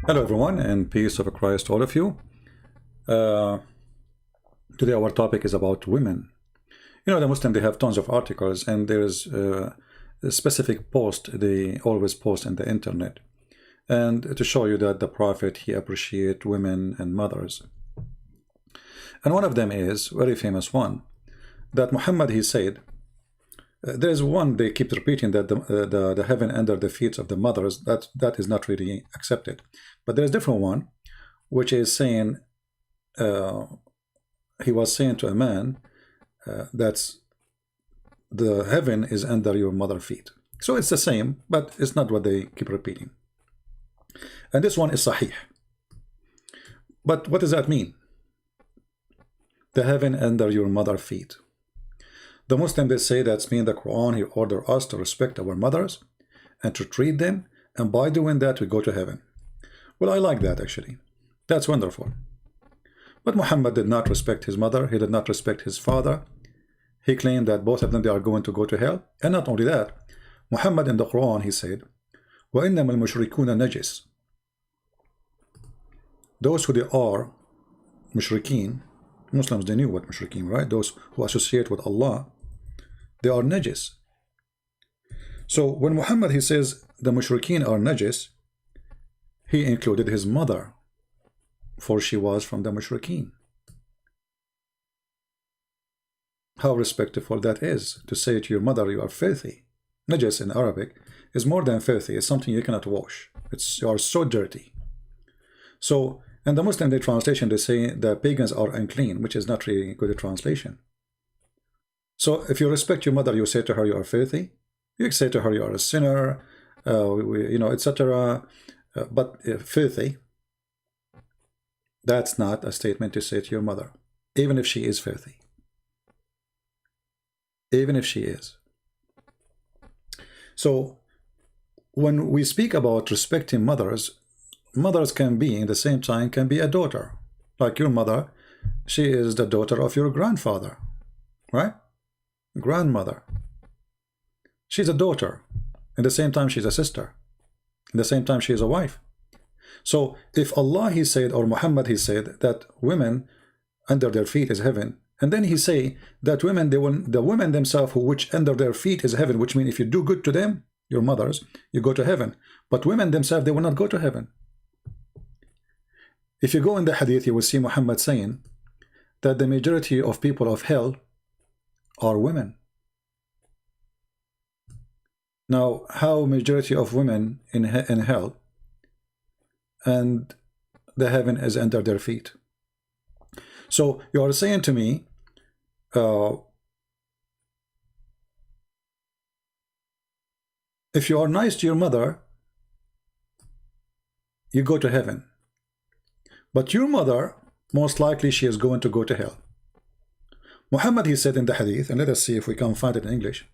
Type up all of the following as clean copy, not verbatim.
Hello, everyone, and peace of Christ to all of you. Uh, Today, our topic is about women. You know, the Muslim, they have tons of articles, and there's a specific post they always post in the internet. And to show you that the Prophet, he appreciate women and mothers. And one of them is, very famous one, that Muhammad, he said, there's one they keep repeating that the heaven under the feet of the mothers, that is not really accepted. But there's a different one, which is saying, he was saying to a man, that's the heaven is under your mother feet. So it's the same, but it's not what they keep repeating. And this one is sahih. But what does that mean? The heaven under your mother feet. The Muslim, they say that's mean the Quran, he ordered us to respect our mothers and to treat them, and by doing that we go to heaven. Well, I like that actually. That's wonderful. But Muhammad did not respect his mother, he did not respect his father. He claimed that both of them, they are going to go to hell. And not only that, Muhammad in the Quran, he said, وَإِنَّمَا الْمُشْرِكُونَ نَجِسٌ. Those who they are mushrikeen, Muslims, they knew what mushrikeen, right? Those who associate with Allah, they are najis. So when Muhammad, he says the mushrikeen are najis, he included his mother, for she was from the mushrikeen. How respectful that is, to say to your mother, you are filthy. Najis in Arabic is more than filthy, it's something you cannot wash. You are so dirty. So in the Muslim translation, they say the pagans are unclean, which is not really good translation. So if you respect your mother, you say to her, you are filthy. You say to her, you are a sinner, etc. But filthy, that's not a statement to say to your mother, even if she is filthy. Even if she is. So when we speak about respecting mothers, mothers can be, in the same time, can be a daughter. Like your mother, she is the daughter of your grandfather, right? Grandmother. She's a daughter. In the same time, she's a sister. In the same time, she is a wife. So if Allah, he said, or Muhammad, he said, that women under their feet is heaven, and then he say that women, the women themselves, which under their feet is heaven, which means if you do good to them, your mothers, you go to heaven. But women themselves, they will not go to heaven. If you go in the hadith, you will see Muhammad saying that the majority of people of hell are women. Now, how majority of women in hell and the heaven is under their feet? So you are saying to me, if you are nice to your mother, you go to heaven. But your mother, most likely she is going to go to hell. Muhammad, he said in the hadith, and let us see if we can find it in English.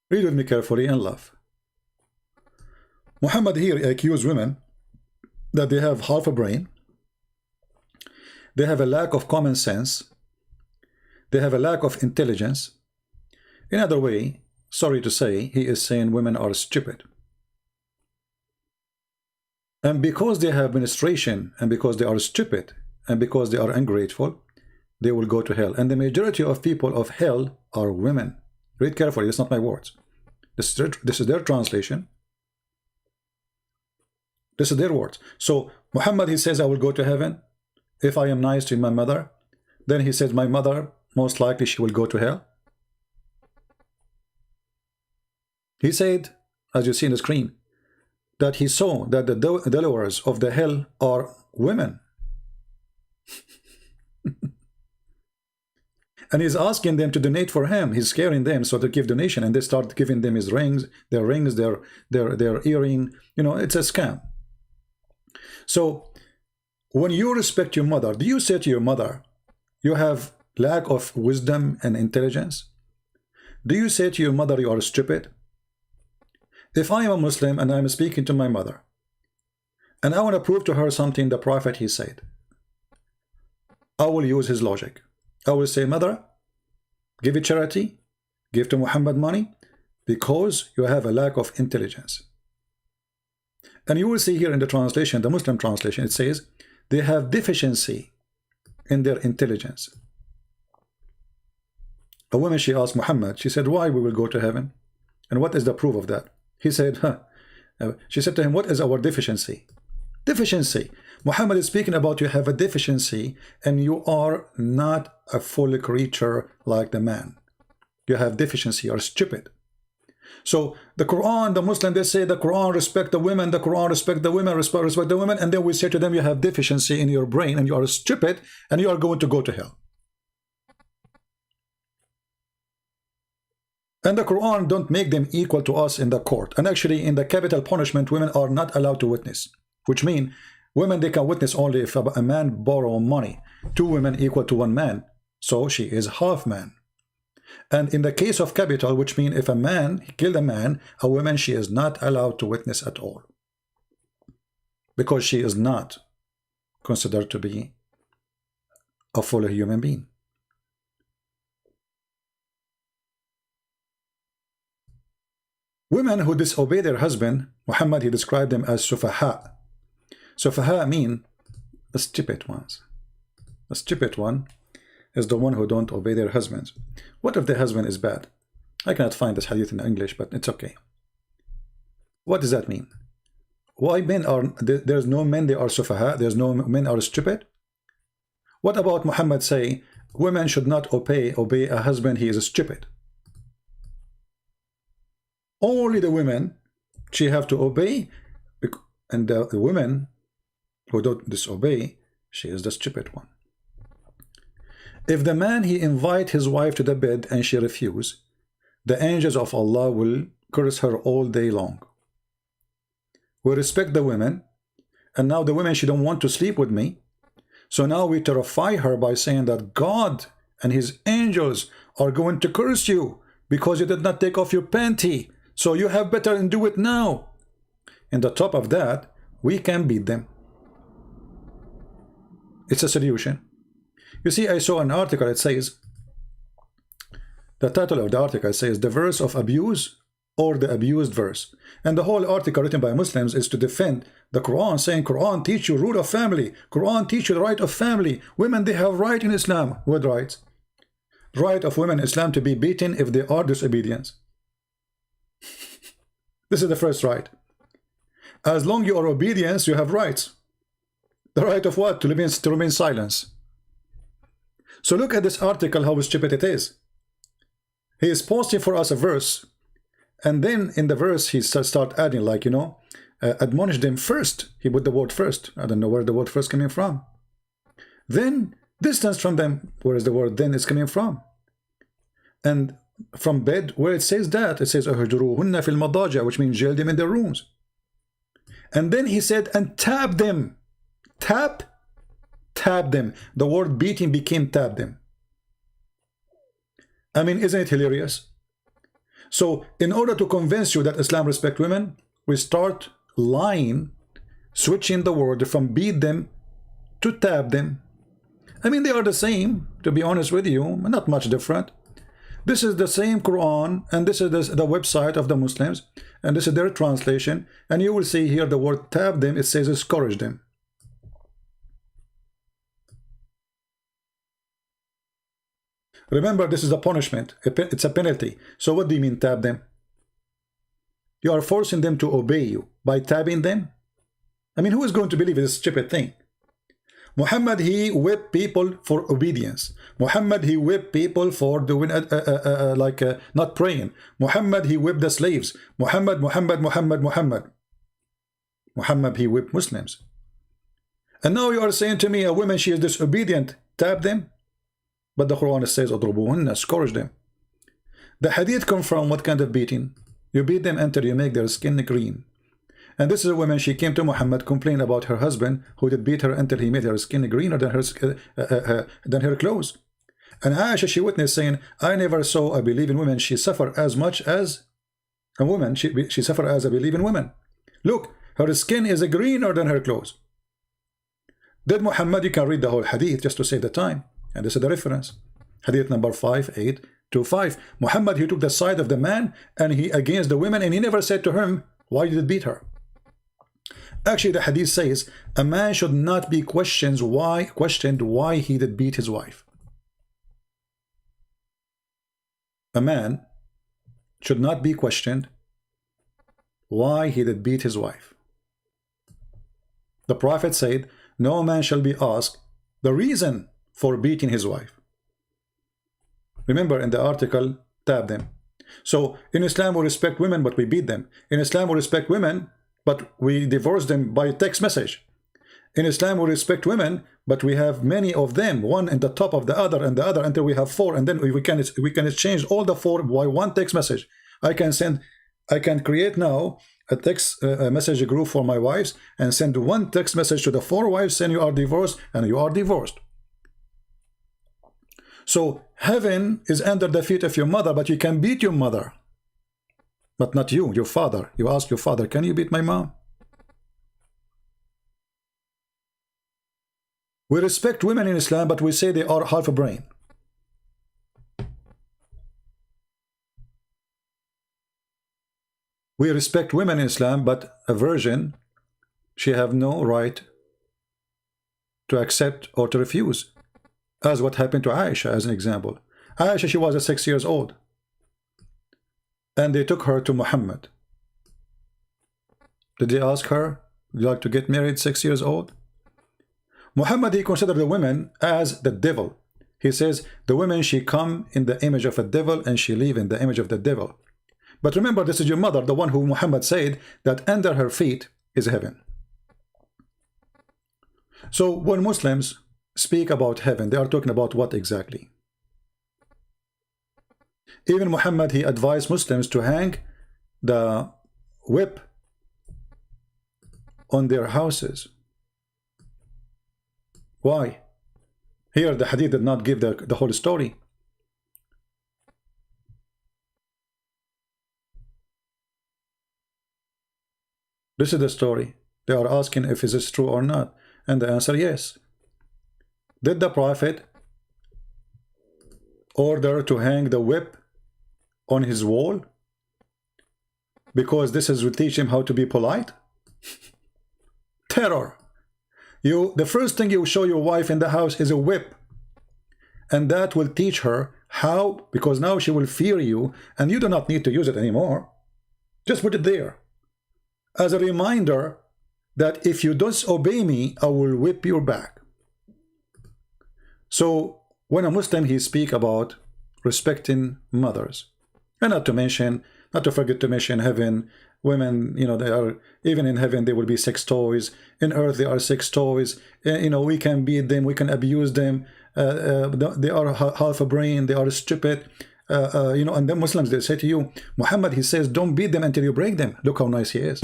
Read with me carefully and laugh. Muhammad here accused women that they have half a brain, they have a lack of common sense, they have a lack of intelligence. In other way, sorry to say, he is saying women are stupid. And because they have menstruation, and because they are stupid, and because they are ungrateful, they will go to hell. And the majority of people of hell are women. Read carefully, it's not my words. This is their translation. This is their words. So Muhammad, he says, I will go to heaven if I am nice to my mother. Then he says, my mother, most likely she will go to hell. He said, as you see in the screen, that he saw that the dwellers of the hell are women. And he's asking them to donate for him. He's scaring them so to give donation, and they start giving them his rings, their earring. You know, it's a scam. So when you respect your mother, do you say to your mother, you have lack of wisdom and intelligence? Do you say to your mother, you are stupid? If I am a Muslim and I'm speaking to my mother, and I want to prove to her something the Prophet, he said, I will use his logic. I will say, mother, give it charity, give to Muhammad money, because you have a lack of intelligence. And you will see here in the translation, the Muslim translation, it says they have deficiency in their intelligence. A woman, she asked Muhammad, she said, why we will go to heaven? And what is the proof of that? He said, she said to him, what is our deficiency? Deficiency. Muhammad is speaking about you have a deficiency and you are not a full creature like the man. You have deficiency, you are stupid. So the Quran, the Muslim, they say the Quran respect the women, the Quran respect the women, respect the women, and then we say to them you have deficiency in your brain and you are stupid and you are going to go to hell. And the Quran don't make them equal to us in the court. And actually in the capital punishment, women are not allowed to witness, which means women, they can witness only if a man borrow money. 2 women equal to 1 man. So she is half man. And in the case of capital, which means if a man killed a man, a woman, she is not allowed to witness at all. Because she is not considered to be a full human being. Women who disobey their husband, Muhammad, he described them as sufaha. Sufaha mean the stupid ones. The stupid one is the one who don't obey their husbands. What if the husband is bad? I cannot find this hadith in English, but it's okay. What does that mean? Why men are, there's no men, they are sufaha, there's no men are stupid? What about Muhammad say, women should not obey a husband, he is stupid? Only the women, she have to obey, and the women who don't disobey, she is the stupid one. If the man, he invite his wife to the bed and she refuse, the angels of Allah will curse her all day long. We respect the women, and now the women, she don't want to sleep with me, so now we terrify her by saying that God and his angels are going to curse you because you did not take off your panty. So you have better and do it now. And the top of that, we can beat them. It's a solution. You see, I saw an article, it says, the title of the article says, the verse of abuse or the abused verse. And the whole article written by Muslims is to defend the Quran, saying, Quran teach you rule of family. Quran teach you the right of family. Women, they have right in Islam. What rights? Right of women in Islam to be beaten if they are disobedient. This is the first right. As long you are obedience, you have rights. The right of what? To remain silence. So look at this article, how stupid it is. He is posting for us a verse, and then in the verse he start adding, like, you know, admonish them first. He put the word first. I don't know where the word first coming from. Then distance from them. Where is the word then is coming from? And from bed, where it says that, it says ahjuruhunna fil madaja, which means jail them in their rooms. And then he said, and tap them. Tap them. The word beating became tap them. I mean, isn't it hilarious? So in order to convince you that Islam respects women, we start lying, switching the word from beat them to tap them. I mean, they are the same, to be honest with you, not much different. This is the same Quran, and this is the website of the Muslims, and this is their translation, and you will see here the word tap them, it says discourage them. Remember, this is a punishment, it's a penalty. So what do you mean tap them? You are forcing them to obey you by tabbing them? I mean, who is going to believe this stupid thing? Muhammad, he whipped people for obedience. Muhammad, he whipped people for doing not praying. Muhammad, he whipped the slaves. Muhammad, he whipped Muslims. And now you are saying to me, a woman, she is disobedient, tap them? But the Quran says, adrubuhunna, scourge them. The hadith come from what kind of beating? You beat them until you make their skin green. And this is a woman, she came to Muhammad, complained about her husband, who did beat her until he made her skin greener than her clothes. And Aisha, she witnessed, saying, I never saw a believing woman, she suffer as much as a woman, she suffer as a believing woman. Look, her skin is greener than her clothes. Did Muhammad, you can read the whole hadith just to save the time. And this is the reference. Hadith number 5825. Muhammad, he took the side of the man and he against the women, and he never said to him, why did you beat her? Actually, the hadith says a man should not be questioned why he did beat his wife. A man should not be questioned why he did beat his wife. The Prophet said, no man shall be asked the reason for beating his wife. Remember in the article, tab them. So in Islam we respect women but we beat them. In Islam we respect women but we divorce them by text message. In Islam we respect women but we have many of them, one in the top of the other and the other until we have 4, and then we can exchange all the 4 by one text message. I can create now a text message group for my wives and send one text message to the 4 wives saying you are divorced, and you are divorced. So heaven is under the feet of your mother, but you can beat your mother, but not you, your father. You ask your father, can you beat my mom? We respect women in Islam, but we say they are half a brain. We respect women in Islam, but a virgin, she have no right to accept or to refuse, as what happened to Aisha as an example. Aisha, she was 6 years old, and they took her to Muhammad. Did they ask her, would you like to get married 6 years old? Muhammad, he considered the women as the devil. He says the women, she come in the image of a devil and she live in the image of the devil. But remember, this is your mother, the one who Muhammad said that under her feet is heaven. So when Muslims speak about heaven, they are talking about what exactly? Even Muhammad, he advised Muslims to hang the whip on their houses. Why? Here the hadith did not give the whole story. This is the story. They are asking if is this true or not, and the answer, yes. Did the Prophet order to hang the whip on his wall because this is to teach him how to be polite? Terror. The first thing you show your wife in the house is a whip, and that will teach her how, because now she will fear you and you do not need to use it anymore. Just put it there as a reminder that if you disobey me, I will whip your back. So when a Muslim, he speak about respecting mothers, and not to forget to mention heaven. Women, they are, even in heaven there will be 6 toys. In earth there are 6 toys. We can beat them, we can abuse them. They are half a brain, they are stupid. And then Muslims, they say to you, Muhammad, he says, don't beat them until you break them. Look how nice he is.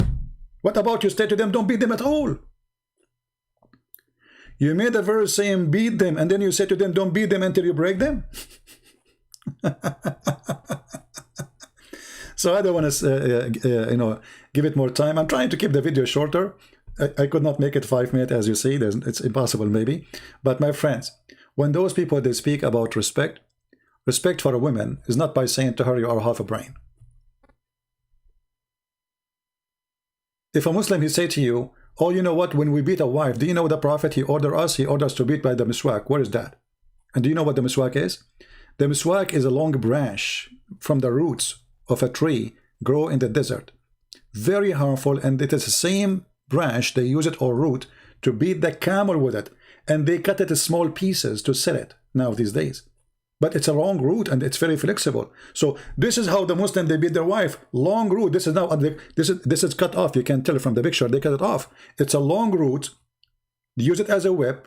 What about you say to them, don't beat them at all? You made a verse saying beat them, and then you say to them, don't beat them until you break them? So I don't want to, give it more time. I'm trying to keep the video shorter. I could not make it 5 minutes, as you see. It's impossible, maybe. But my friends, when those people, they speak about respect for a woman is not by saying to her, you are half a brain. If a Muslim, he say to you, oh, you know what, when we beat a wife, do you know the Prophet, he orders to beat by the miswak? Where is that? And do you know what the miswak is? The miswak is a long branch from the roots of a tree grow in the desert. Very harmful, and it is the same branch, they use it, or root, to beat the camel with it. And they cut it in small pieces to sell it now these days. But it's a long root and it's very flexible. So this is how the Muslim, they beat their wife. Long root. This is now, this is cut off. You can tell from the picture, they cut it off. It's a long root. Use it as a whip.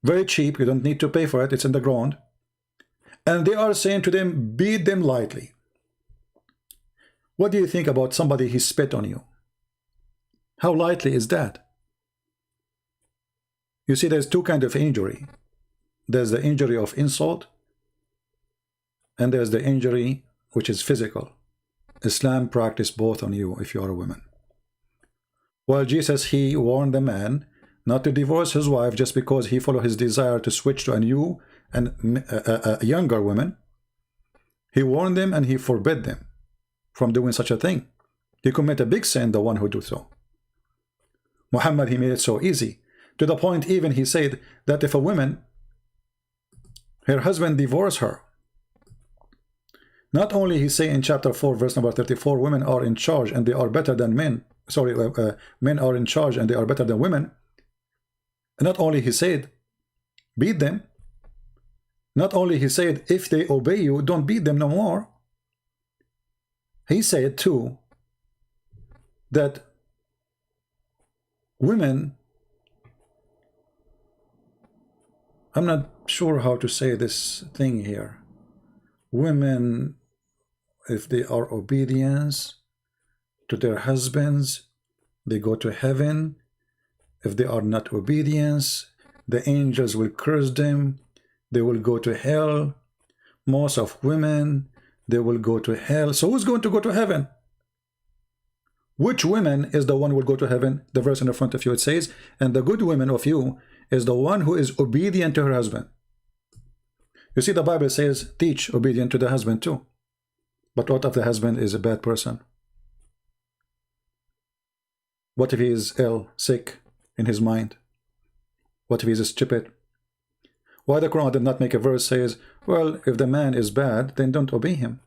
Very cheap. You don't need to pay for it. It's in the ground. And they are saying to them, beat them lightly. What do you think about somebody he spit on you? How lightly is that? You see, there's 2 kinds of injury. There's the injury of insult, and there's the injury which is physical. Islam practice both on you if you are a woman. While Jesus, he warned the man not to divorce his wife just because he followed his desire to switch to a new and a younger woman. He warned them and he forbid them from doing such a thing. He commit a big sin, the one who do so. Muhammad, he made it so easy. To the point even he said that if a woman, her husband divorced her, not only he say in chapter 4 verse number 34, women are in charge and they are better than men. Sorry, men are in charge and they are better than women. Not only he said, beat them. Not only he said, if they obey you, don't beat them no more. He said too that women, I'm not sure how to say this thing here. Women, if they are obedient to their husbands, they go to heaven. If they are not obedient, the angels will curse them. They will go to hell. Most of women, they will go to hell. So who's going to go to heaven? Which woman is the one who will go to heaven? The verse in the front of you, it says, and the good woman of you is the one who is obedient to her husband. You see, the Bible says, teach obedient to the husband too. But what if the husband is a bad person? What if he is ill, sick in his mind? What if he is stupid? Why the Quran did not make a verse says, well, if the man is bad, then don't obey him.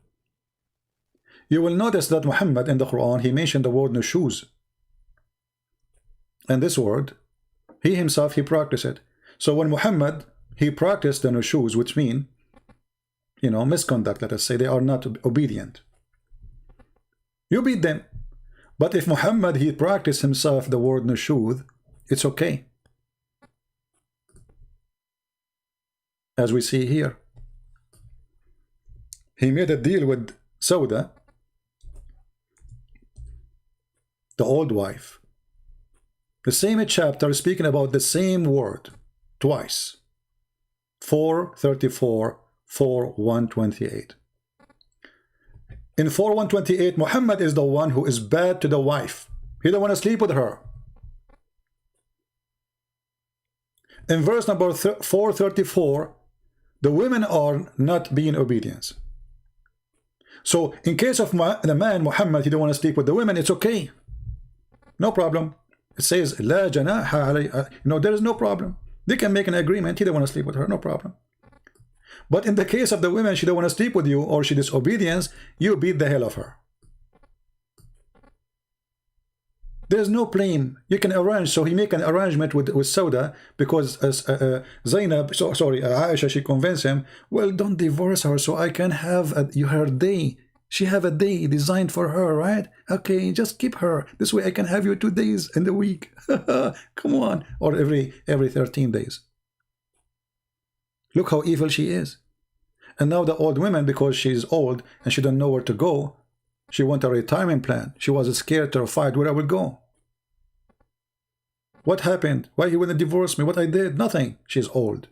You will notice that Muhammad in the Quran, he mentioned the word nushuz. And this word, he himself, he practiced it. So when Muhammad, he practiced the nushuz, which mean, you know, misconduct, let us say, they are not obedient. You beat them. But if Muhammad, he practiced himself the word nushuz, it's okay. As we see here. He made a deal with Sauda, the old wife. The same chapter is speaking about the same word twice. 4:34, 4:128. In 4:128, Muhammad is the one who is bad to the wife. He don't want to sleep with her. In verse number 4:34, the women are not being obedient. So in case of the man Muhammad, he don't want to sleep with the women, it's okay. No problem. It says, La janaha alayha. No, there is no problem. They can make an agreement. He don't want to sleep with her, no problem. But in the case of the women, she don't want to sleep with you or she disobedience, you beat the hell of her. There's no blame. You can arrange. So he make an arrangement with Sauda because Zainab, Aisha, she convinced him, well, don't divorce her so I can have her day. She have a day designed for her, right? Okay, just keep her. This way I can have you 2 days in the week. Come on. Or every 13 days. Look how evil she is. And now the old woman, because she's old and she don't know where to go, she want a retirement plan. She was scared, terrified where I would go. What happened? Why he wouldn't divorce me? What I did? Nothing. She's old.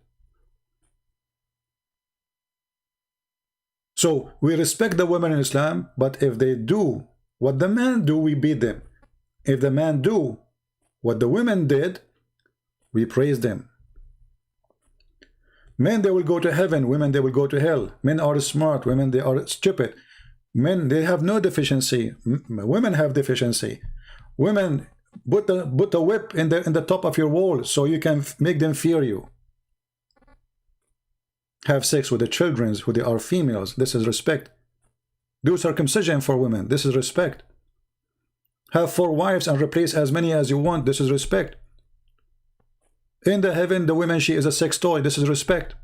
So we respect the women in Islam, but if they do what the man do, we beat them. If the man do what the women did, we praise them. Men, they will go to heaven. Women, they will go to hell. Men are smart. Women, they are stupid. Men, they have no deficiency. Women have deficiency. Women, put the whip in the top of your wall so you can make them fear you. Have sex with the children who they are females. This is respect. Do circumcision for women. This is respect. Have 4 wives and replace as many as you want. This is respect. In the heaven, the woman, she is a sex toy. This is respect.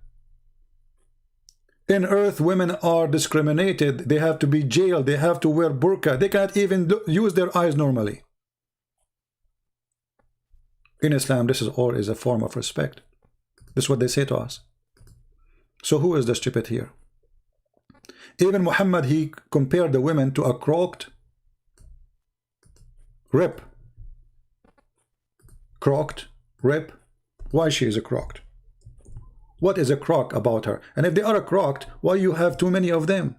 In earth, women are discriminated. They have to be jailed. They have to wear burqa. They cannot even use their eyes normally. In Islam, this is all is a form of respect. This is what they say to us. So who is the stupid here? Even Muhammad, he compared the women to a crocked rib. Crocked rib. Why she is a crocked? What is a crock about her? And if they are a crocked, why you have too many of them?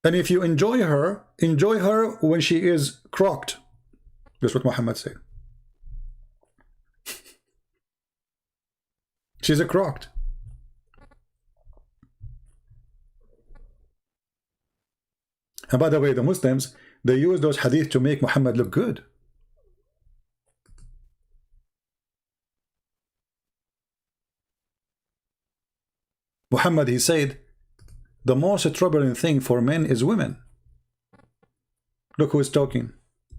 And if you enjoy her when she is crocked. That's what Muhammad said. She's a crocked. And by the way, the Muslims, they use those hadith to make Muhammad look good. Muhammad, he said, the most troubling thing for men is women. Look who is talking.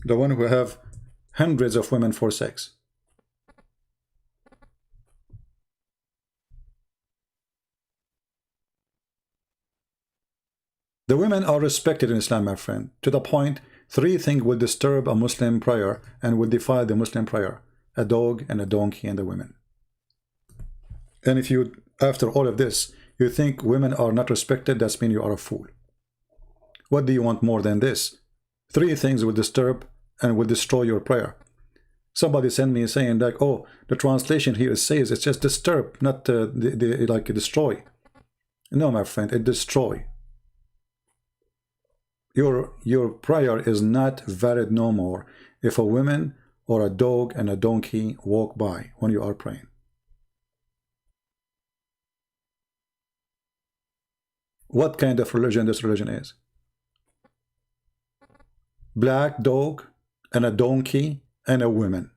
The one who have hundreds of women for sex. The women are respected in Islam, my friend, to the point 3 things will disturb a Muslim prayer and will defile the Muslim prayer: a dog and a donkey and the women. And if you, after all of this, you think women are not respected, that's mean you are a fool. What do you want more than this? 3 things will disturb and will destroy your prayer. Somebody sent me saying like, oh, the translation here says it's just disturb, not like destroy. No, my friend, it destroy. Your prayer is not valid no more if a woman or a dog and a donkey walk by when you are praying. What kind of religion this religion is? Black dog and a donkey and a woman.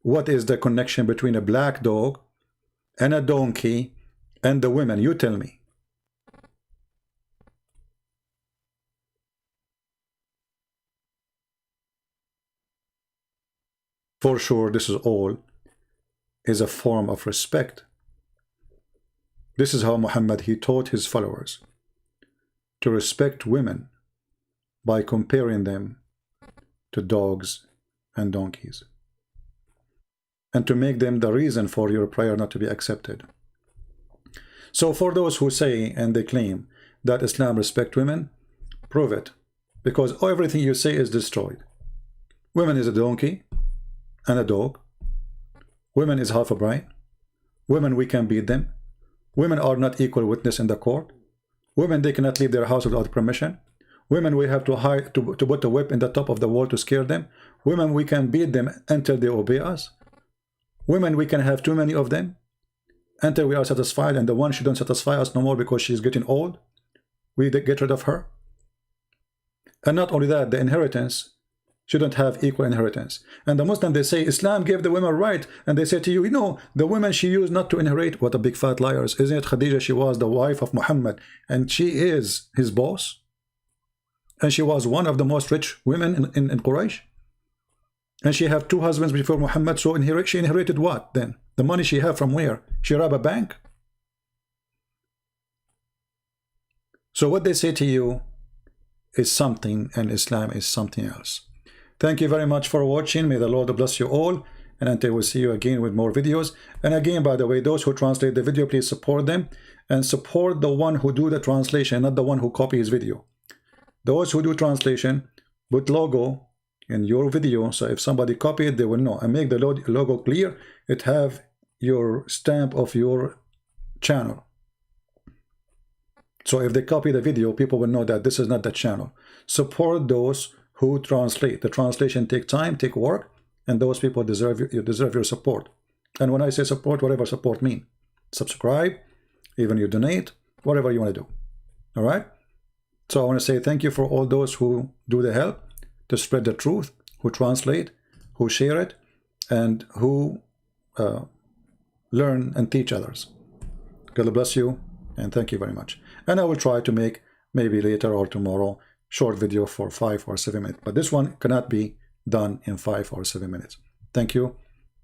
What is the connection between a black dog and a donkey and the women? You tell me. For sure, this is all is a form of respect. This is how Muhammad, he taught his followers to respect women by comparing them to dogs and donkeys, and to make them the reason for your prayer not to be accepted. So for those who say and they claim that Islam respects women, prove it, because everything you say is destroyed. Women is a donkey and a dog. Women is half a brain. Women, we can beat them. Women are not equal witness in the court. Women, they cannot leave their house without permission. Women, we have to hide, to put a whip in the top of the wall to scare them. Women, we can beat them until they obey us. Women, we can have too many of them until we are satisfied, and the one she don't satisfy us no more because she's getting old, we get rid of her. And not only that, the inheritance shouldn't have equal inheritance. And the Muslim, they say Islam gave the women right, and they say to you, you know, the women she used not to inherit. What a big fat liars. Isn't it Khadija? She was the wife of Muhammad, and she is his boss, and she was one of the most rich women in Quraysh, and she had 2 husbands before Muhammad. So she inherited what then? The money she had from where? She robbed a bank. So what they say to you is something, and Islam is something else. Thank you very much for watching. May the Lord bless you all, and until we see you again with more videos. And again, by the way, those who translate the video, please support them, and support the one who do the translation, not the one who copy his video. Those who do translation, put logo in your video, so if somebody copy it, they will know, and make the logo clear. It have your stamp of your channel. So if they copy the video, people will know that this is not the channel. Support those who translate. The translation take time, take work, and those people deserve you deserve your support. And when I say support, whatever support mean, subscribe, even you donate, whatever you want to do. All right. So I want to say thank you for all those who do the help to spread the truth, who translate, who share it, and who learn and teach others. God bless you, and thank you very much. And I will try to make maybe later or tomorrow short video for 5 or 7 minutes, but this one cannot be done in 5 or 7 minutes. Thank you.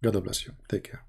God bless you. Take care.